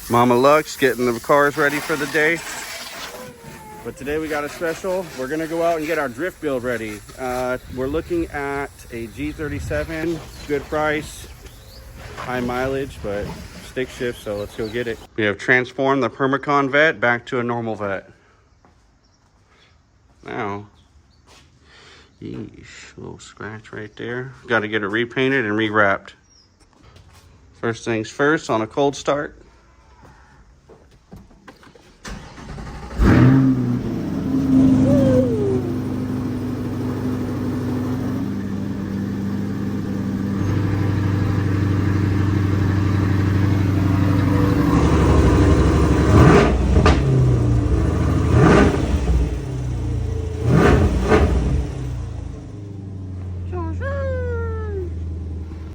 Mama Lux getting the cars ready for the day. But today we got a special. We're gonna go out and get our drift build ready. We're looking at a G37, good price, high mileage, but stick shift, so let's go get it. We have transformed the Permacon vet back to a normal vet. Now, yeesh, little scratch right there. Got to get it repainted and rewrapped. First things first, on a cold start.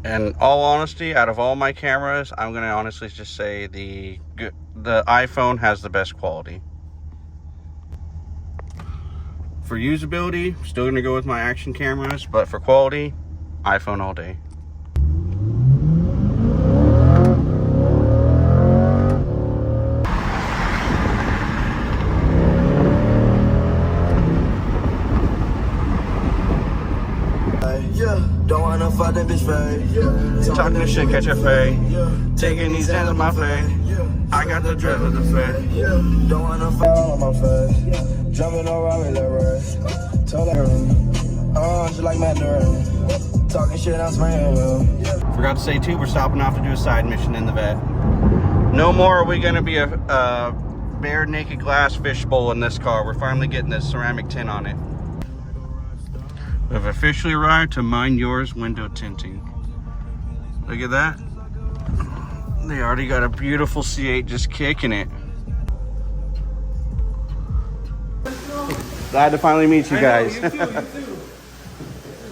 In all honesty, out of all my cameras, I'm gonna honestly just say the iPhone has the best quality. For usability, still gonna go with my action cameras, but for quality, iPhone all day. Don't wanna fuck that bitch face. Talking this shit, catch your fade. Taking these hands on my face. I got the dread of the fed. Don't wanna fuck on my face. Jumping around with that race. Told her, just like Mandarin. Talking shit, I'm spraying. Forgot to say too, we're stopping off to do a side mission in the vet. No more are we gonna be a bare naked glass fishbowl in this car. We're finally getting this ceramic tint on it. We've officially arrived to Mind Yours window tinting. Look at that. They already got a beautiful C8 just kicking it. Glad to finally meet you guys. You too.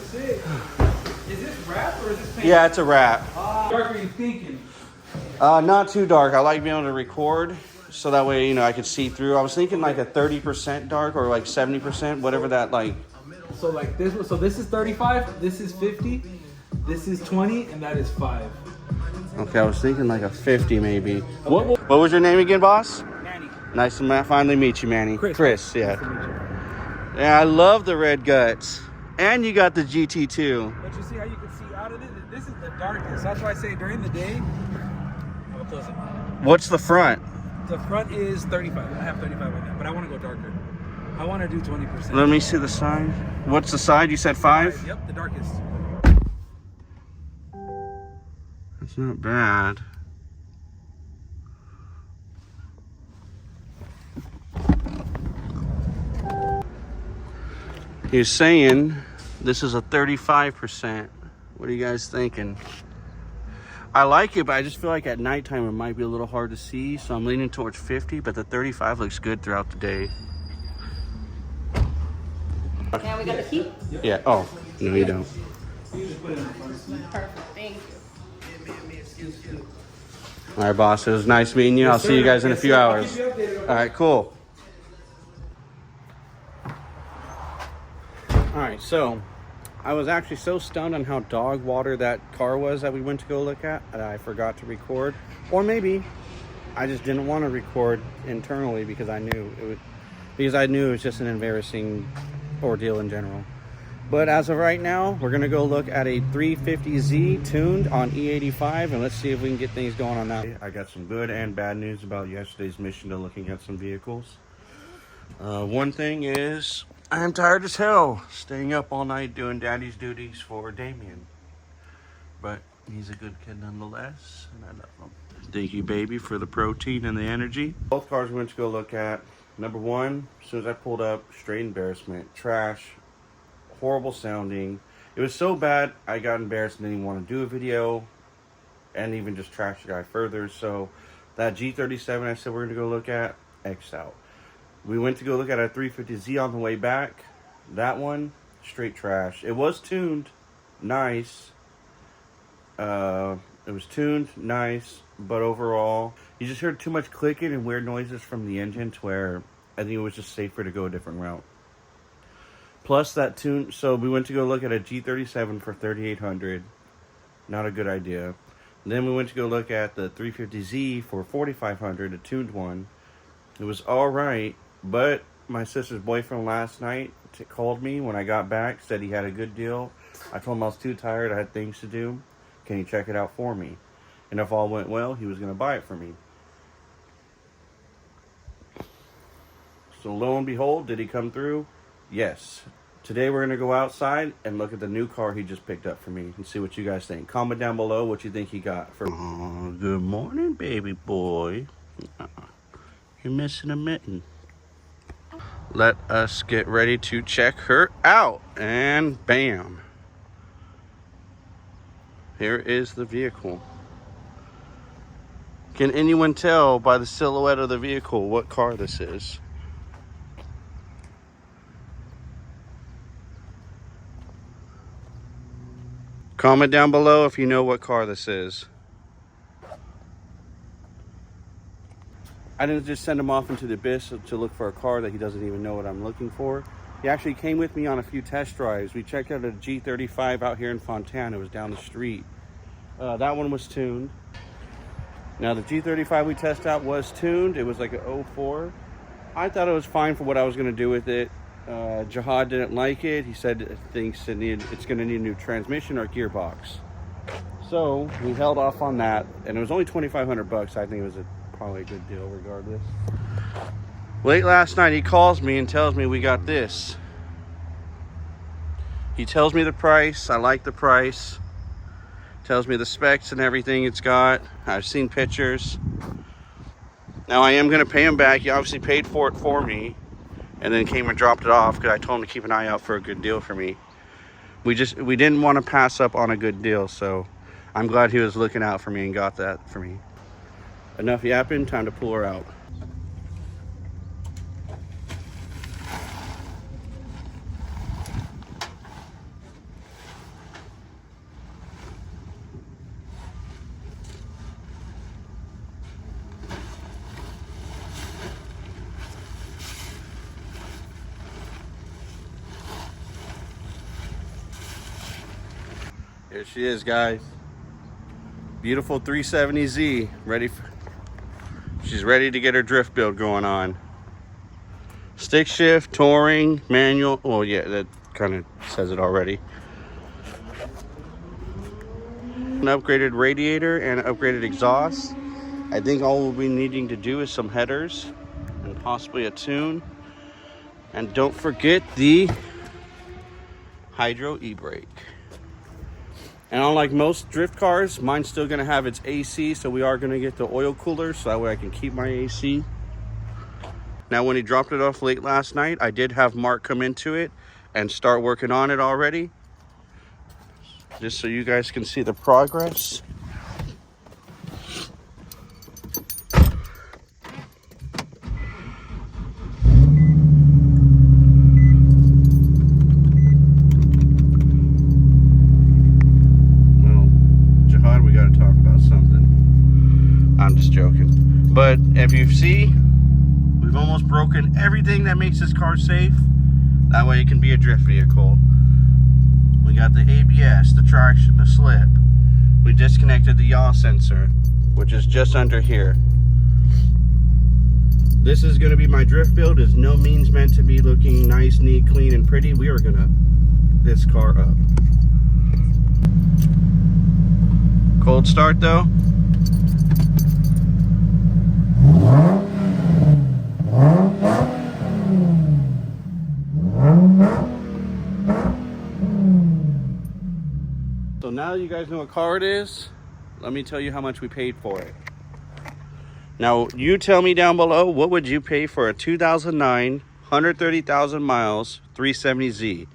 Sick. Is this wrap or is this paint? Yeah, it's a wrap. Dark are you thinking? Not too dark. I like being able to record so that way, you know, I could see through. I was thinking like a 30% dark or like 70%, whatever that like. So like this, so this is 35, this is 50, this is 20, and that is 5. Okay, I was thinking like a 50 maybe. Okay. What was your name again, boss? Manny. Nice to finally meet you, Manny. Chris, yeah. Nice to meet you. Yeah, I love the red guts. And you got the GT2. But you see how you can see out of it? This is the darkest. That's why I say during the day, I will close it. What's the front? The front is 35. I have 35 right now, but I want to go darker. I want to do 20%. Let me see the side. What's the side? You said 5? Yep, the darkest. That's not bad. He's saying this is a 35%. What are you guys thinking? I like it, but I just feel like at nighttime it might be a little hard to see, so I'm leaning towards 50, but the 35 looks good throughout the day. Now we got the key? Yeah. Oh, no, you don't. Perfect. Thank you. All right, boss. It was nice meeting you. I'll see you guys in a few hours. All right, cool. All right, so I was actually so stunned on how dog water that car was that we went to go look at that I forgot to record. Or maybe I just didn't want to record internally because I knew it was just an embarrassing ordeal in general. But as of right now, we're gonna go look at a 350Z tuned on E85 and let's see if we can get things going on that. I got some good and bad news about yesterday's mission to looking at some vehicles. One thing is I'm tired as hell staying up all night doing daddy's duties for Damien, but he's a good kid nonetheless and I love him. Thank you, baby, for the protein and the energy. Both cars we went to go look at. Number one, as soon as I pulled up, straight embarrassment, trash, horrible sounding. It was so bad, I got embarrassed and didn't even want to do a video and even just trash the guy further. So that G37 I said we're going to go look at, X out. We went to go look at a 350Z on the way back. That one, straight trash. It was tuned, nice. It was tuned, nice, but overall, you just heard too much clicking and weird noises from the engine to where I think it was just safer to go a different route. Plus that tune, so we went to go look at a G37 for $3,800. Not a good idea. Then we went to go look at the 350Z for $4,500, a tuned one. It was all right, but my sister's boyfriend last night called me when I got back, said he had a good deal. I told him I was too tired, I had things to do. Can you check it out for me? And if all went well, he was going to buy it for me. So lo and behold, did he come through? Yes. Today we're going to go outside and look at the new car he just picked up for me and see what you guys think. Comment down below what you think he got for. Oh, good morning, baby boy. You're missing a mitten. Let us get ready to check her out. And bam. Here is the vehicle. Can anyone tell by the silhouette of the vehicle what car this is? Comment down below if you know what car this is. I didn't just send him off into the abyss to look for a car that he doesn't even know what I'm looking for. He actually came with me on a few test drives. We checked out a G35 out here in Fontana. It was down the street. That one was tuned. Now the G35 we tested out was tuned. It was like an 04. I thought it was fine for what I was going to do with it. Jihad didn't like it. He said it's going to need a new transmission or gearbox. So we held off on that, and it was only $2,500. I think it was probably a good deal regardless. Late last night he calls me and tells me we got this. He tells me the price. I like the price. Tells me the specs and everything it's got. I've seen pictures. Now I am going to pay him back. He obviously paid for it for me and then came and dropped it off because I told him to keep an eye out for a good deal for me. We didn't want to pass up on a good deal, so I'm glad he was looking out for me and got that for me. Enough yapping, time to pull her out. Here she is, guys. Beautiful 370Z, she's ready to get her drift build going on. Stick shift, touring, manual. Oh yeah, that kind of says it already. An upgraded radiator and an upgraded exhaust. I think all we'll be needing to do is some headers and possibly a tune. And don't forget the hydro e-brake. And unlike most drift cars, mine's still going to have its AC, so we are going to get the oil cooler so that way I can keep my AC. Now when he dropped it off late last night, I did have Mark come into it and start working on it already. Just so you guys can see the progress. I'm just joking. But if you see, we've almost broken everything that makes this car safe. That way it can be a drift vehicle. We got the ABS, the traction, the slip. We disconnected the yaw sensor, which is just under here. This is going to be my drift build. It's no means meant to be looking nice, neat, clean, and pretty. We are going to this car up. Cold start though. So now you guys know what car it is, let me tell you how much we paid for it. Now you tell me down below, what would you pay for a 2009 130,000 miles 370Z?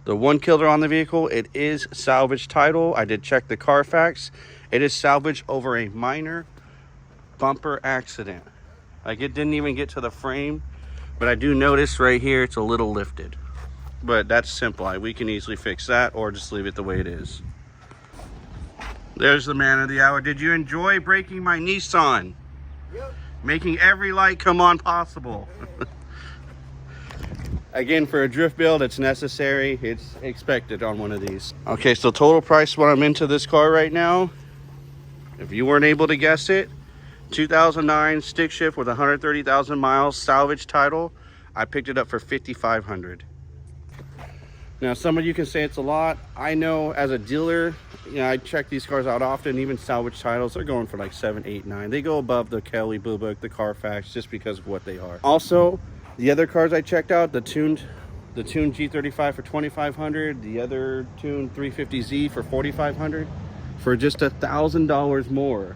The one killer on the vehicle, it is salvage title. I did check the Carfax. It is salvage over a minor bumper accident. Like, it didn't even get to the frame, but I do notice right here it's a little lifted. But that's simple. We can easily fix that or just leave it the way it is. There's the man of the hour. Did you enjoy breaking my Nissan? Yep. Making every light come on possible. Again, for a drift build, it's necessary. It's expected on one of these. Okay, so total price when I'm into this car right now, If you weren't able to guess it, 2009 stick shift with 130,000 miles, salvage title. I picked it up for $5,500. Now, some of you can say it's a lot. I know as a dealer, you know, I check these cars out often. Even salvage titles, they're going for like 7, 8, 9. They go above the Kelly Blue Book, the Carfax, just because of what they are. Also, the other cars I checked out, the tuned G35 for $2,500, the other tuned 350Z for $4,500, for just $1,000 more.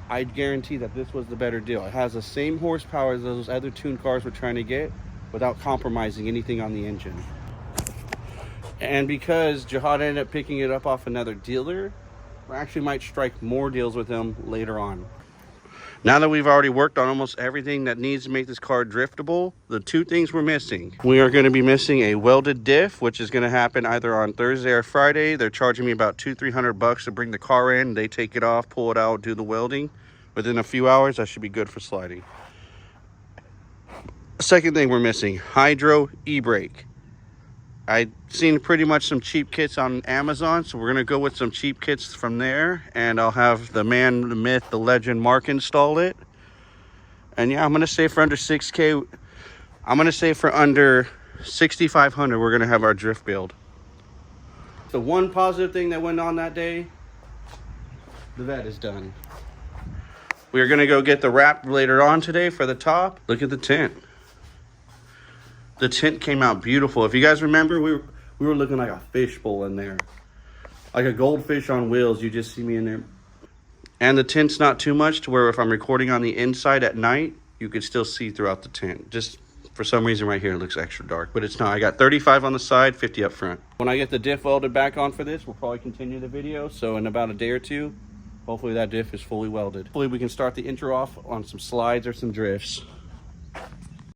I guarantee that this was the better deal. It has the same horsepower as those other tuned cars we're trying to get without compromising anything on the engine. And because Jihad ended up picking it up off another dealer, we actually might strike more deals with them later on. Now that we've already worked on almost everything that needs to make this car driftable, the two things we're missing. We are going to be missing a welded diff, which is going to happen either on Thursday or Friday. They're charging me about $200-300 to bring the car in. They take it off, pull it out, do the welding. Within a few hours, that should be good for sliding. Second thing we're missing, hydro e-brake. I've seen pretty much some cheap kits on Amazon, so we're going to go with some cheap kits from there, and I'll have the man, the myth, the legend Mark install it. And yeah, I'm going to say for under 6K, I'm going to say for under 6,500, we're going to have our drift build. The one positive thing that went on that day, the vet is done. We are going to go get the wrap later on today for the top. Look at the tint. The tint came out beautiful. If you guys remember, we were looking like a fishbowl in there. Like a goldfish on wheels. You just see me in there. And the tint's not too much to where if I'm recording on the inside at night, you can still see throughout the tint. Just for some reason right here, it looks extra dark. But it's not. I got 35 on the side, 50 up front. When I get the diff welded back on for this, we'll probably continue the video. So in about a day or two, hopefully that diff is fully welded. Hopefully we can start the intro off on some slides or some drifts.